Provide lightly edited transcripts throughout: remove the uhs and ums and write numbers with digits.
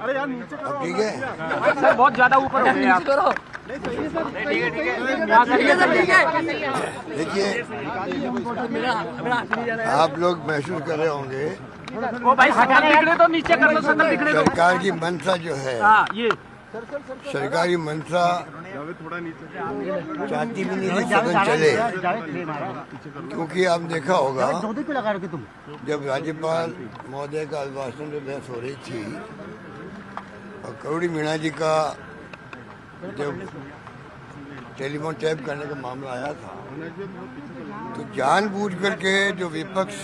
ठीक है सर, बहुत ज्यादा ऊपर हो गए आप। देखिए, आप लोग महसूस कर रहे होंगे वो भाई शकल दिखने तो नीचे कर लो, शकल दिखने दो। सरकार की मंशा जो है, हाँ, ये सरकारी मंशा चाहती भी नहीं कि सदन चले, क्योंकि आप देखा होगा जब राज्यपाल महोदय का अभिभाषण में बहस हो रही थी और करोड़ी मीणा जी का जब टेलीफोन टैप करने का मामला आया था, तो जानबूझ करके जो विपक्ष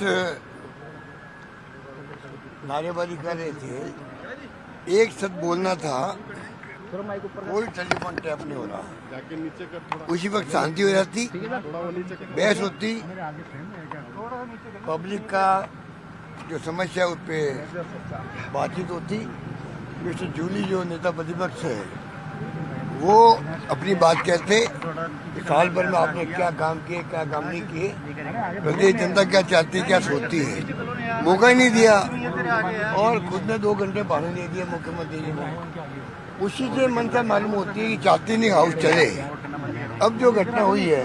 नारेबाजी कर रहे थे, एक शब्द बोलना था, कोई टेलीफोन टैप नहीं हो रहा। उसी वक्त शांति हो जाती, बहस होती, पब्लिक का जो समस्या उस पर बातचीत होती। मिस्टर जूली जो नेता प्रतिपक्ष है, वो अपनी बात कहते कि साल भर में आपने क्या काम किए, क्या काम नहीं किए, प्रदेश जनता क्या चाहती है, क्या सोचती है। मौका ही नहीं दिया और खुद ने 2 घंटे भाड़े दे दिए मुख्यमंत्री जी ने। उसी से मनसा मालूम होती है कि चाहती नहीं हाउस चले। अब जो घटना हुई है,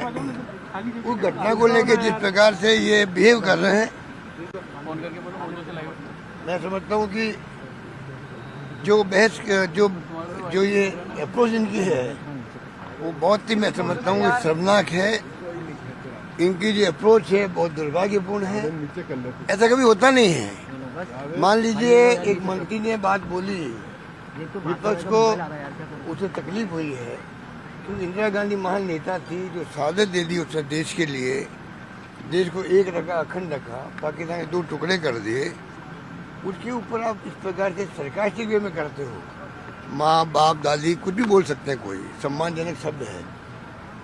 उस घटना को लेकर जिस प्रकार से ये बिहेव कर रहे हैं, मैं समझता हूँ कि जो बहस जो ये अप्रोच इनकी है, वो बहुत ही, मैं समझता हूँ, शर्मनाक है। इनकी जो अप्रोच है बहुत दुर्भाग्यपूर्ण है। ऐसा कभी होता नहीं है। मान लीजिए एक मंत्री ने बात बोली, विपक्ष को उसे तकलीफ हुई है, तो इंदिरा गांधी महान नेता थी जो शहादत दे दी उसने देश के लिए, देश को एक रखा, अखंड रखा, पाकिस्तान के 2 टुकड़े कर दिए। उसके ऊपर आप इस प्रकार से सरकास्टिक वे में करते हो। माँ बाप दादी कुछ भी बोल सकते हैं, कोई सम्मानजनक शब्द है,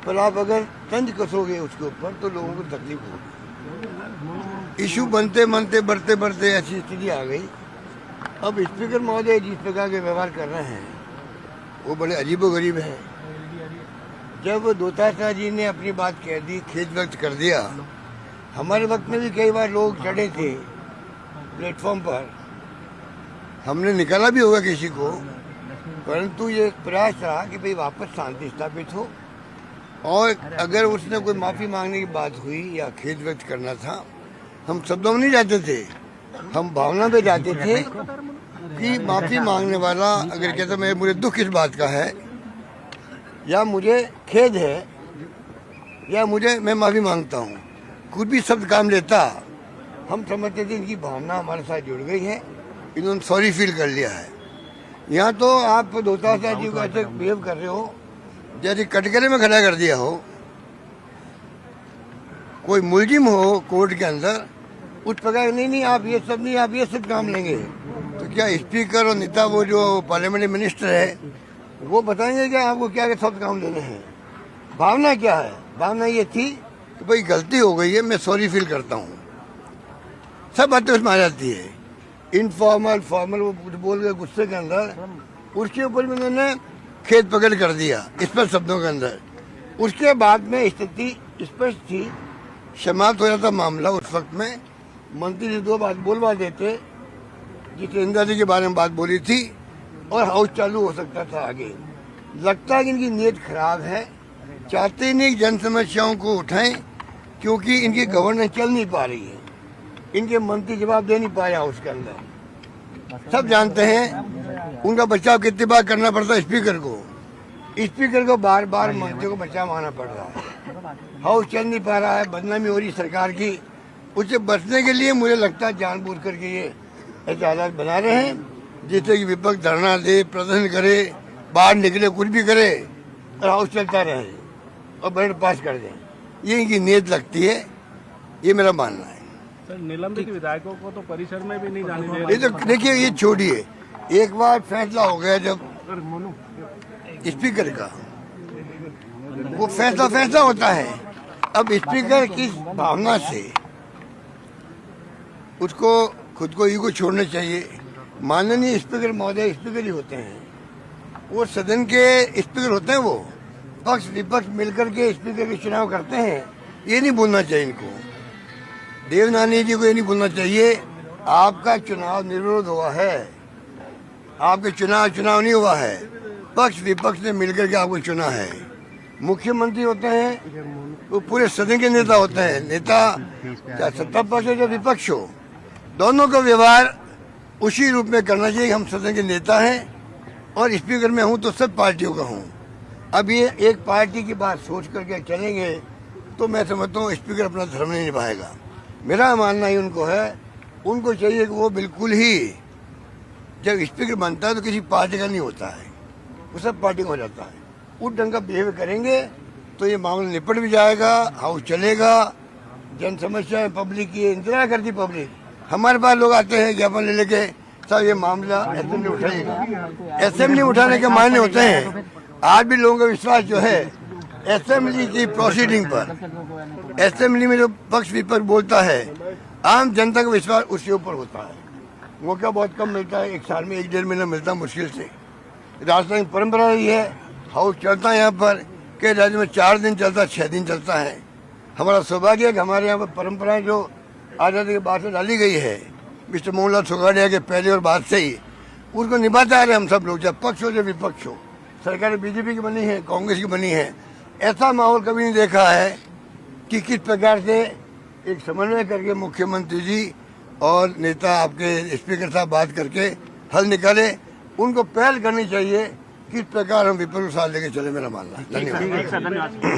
पर आप अगर तंज कसोगे उसके ऊपर तो लोगों को तकलीफ होगी। इशू बनते बनते बढ़ते बढ़ते ऐसी स्थिति आ गई। अब स्पीकर महोदय जिस प्रकार के व्यवहार कर रहे हैं वो बड़े अजीबोगरीब है। जब दोतारा जी ने अपनी बात कह दी, खेद व्यक्त कर दिया, हमारे वक्त में भी कई बार लोग चढ़े थे प्लेटफॉर्म पर, हमने निकाला भी होगा किसी को, परंतु ये प्रयास रहा कि भाई वापस शांति स्थापित हो। और अगर उसने कोई माफ़ी मांगने की बात हुई या खेद व्यक्त करना था, हम शब्दों में नहीं जाते थे, हम भावना में जाते थे कि माफ़ी मांगने वाला अगर कहता मुझे दुख इस बात का है, या मुझे खेद है, या मैं माफ़ी मांगता हूँ, कुछ भी शब्द काम लेता, हम समझते थे इनकी भावना हमारे साथ जुड़ गई है, इन्होंने सॉरी फील कर लिया है। यहाँ तो आप दोतारा जी को ऐसे बिहेव कर रहे हो जैसे कटघरे में खड़ा कर दिया हो। कोई मुलजिम हो कोर्ट के अंदर, उस प्रकार नहीं आप ये सब नहीं, आप ये सब काम लेंगे, तो क्या स्पीकर और नेता वो जो पार्लियामेंट्री मिनिस्टर है वो बताएंगे क्या आपको क्या सब काम लेने हैं? भावना क्या है? भावना ये थी कि भाई गलती हो गई है, मैं सॉरी फील करता हूँ। सब बातें उसमें आ जाती है, इनफॉर्मल फॉर्मल, वो बोल गए गुस्से के अंदर, उसके ऊपर भी उन्होंने खेद पकड़ कर दिया स्पष्ट शब्दों के अंदर। उसके बाद में स्थिति स्पष्ट थी, समाप्त हो जाता मामला। उस वक्त में मंत्री जी 2 बात बोलवा देते, जिसे इंदिरा जी के बारे में बात बोली थी, और हाउस चालू हो सकता था आगे। लगता है कि इनकी नीयत खराब है, चाहते नहीं जन समस्याओं को उठाएं, क्योंकि इनकी गवर्नेंस चल नहीं पा रही है, इनके मंत्री जवाब दे नहीं पाया उसके अंदर। सब जानते हैं उनका बचाव कितनी बार करना पड़ता है स्पीकर को बार बार मंत्री को बचाव आना पड़ रहा है। हाउस चल नहीं पा रहा है, बदनामी हो रही सरकार की। उससे बचने के लिए मुझे लगता है जानबूझ करके ये ऐसे हालात बना रहे हैं, जिससे कि विपक्ष धरना दे, प्रदर्शन करे, बाहर निकले, कुछ भी करे, और हाउस चलता रहे और बजट पास कर दें। ये इनकी नीयत लगती है, ये मेरा मानना है। सर, निलंबित विधायकों को तो परिसर में भी नहीं जाने दे रहे। ये तो देखिए, ये छोड़िए, एक बार फैसला हो गया जब स्पीकर का, वो फैसला होता है। अब स्पीकर किस भावना से, उसको खुद को ईगो छोड़ना चाहिए। माननीय स्पीकर महोदय स्पीकर ही होते हैं, वो सदन के स्पीकर होते हैं, वो पक्ष विपक्ष मिलकर के स्पीकर के चुनाव करते हैं। ये नहीं बोलना चाहिए इनको, देवनानी जी को ये नहीं बोलना चाहिए आपका चुनाव निर्विरोध हुआ है, आपके चुनाव नहीं हुआ है, पक्ष विपक्ष ने मिलकर के आपको चुना है। मुख्यमंत्री होते हैं वो पूरे सदन के नेता होते हैं। नेता चाहे सत्ता पक्ष हो या विपक्ष हो, दोनों का व्यवहार उसी रूप में करना चाहिए। हम सदन के नेता हैं और स्पीकर में हूं तो सब पार्टियों का हूं। अब ये एक पार्टी की बात सोच करके चलेंगे तो मैं समझता हूँ स्पीकर अपना धर्म नहीं निभाएगा। मेरा मानना ही उनको है, उनको चाहिए कि वो बिल्कुल ही जब स्पीकर बनता है तो किसी पार्टी का नहीं होता है, वो सब पार्टी का हो जाता है। उस ढंग का बिहेव करेंगे तो ये मामला निपट भी जाएगा, हाउस चलेगा। जन समस्या पब्लिक की इंतजार करती पब्लिक, हमारे पास लोग आते हैं ज्ञापन ले लेके, सब ये मामला असेंबली उठाएगा। असेंबली उठाने के मायने होते हैं, आज भी लोगों का विश्वास जो है असेंबली की प्रोसीडिंग पर, असेंबली में जो पक्ष विपक्ष बोलता है, आम जनता का विश्वास उसके ऊपर होता है। मौका बहुत कम मिलता है, एक साल में 1-1.5 महीना मिलता मुश्किल से। राजस्थान की परंपरा रही है, हाउस चलता है यहाँ पर, कई राज्य में 4 दिन चलता है, 6 दिन चलता है। हमारा सौभाग्य है कि हमारे यहाँ पर परंपराएं जो आज़ादी के बाद से डाली गई है, मिस्टर मोहनलाल सुगाड़िया के पहले और बाद से ही उसको निभाते आ रहे हम सब लोग, चाहे पक्ष हो या विपक्ष हो। सरकार बीजेपी की बनी है, कांग्रेस की बनी है, ऐसा माहौल कभी नहीं देखा है कि किस प्रकार से एक समन्वय करके मुख्यमंत्री जी और नेता आपके स्पीकर साहब बात करके हल निकाले। उनको पहल करनी चाहिए, किस प्रकार हम विपक्ष को साथ लेके चले, मेरा मानना है। धन्यवाद।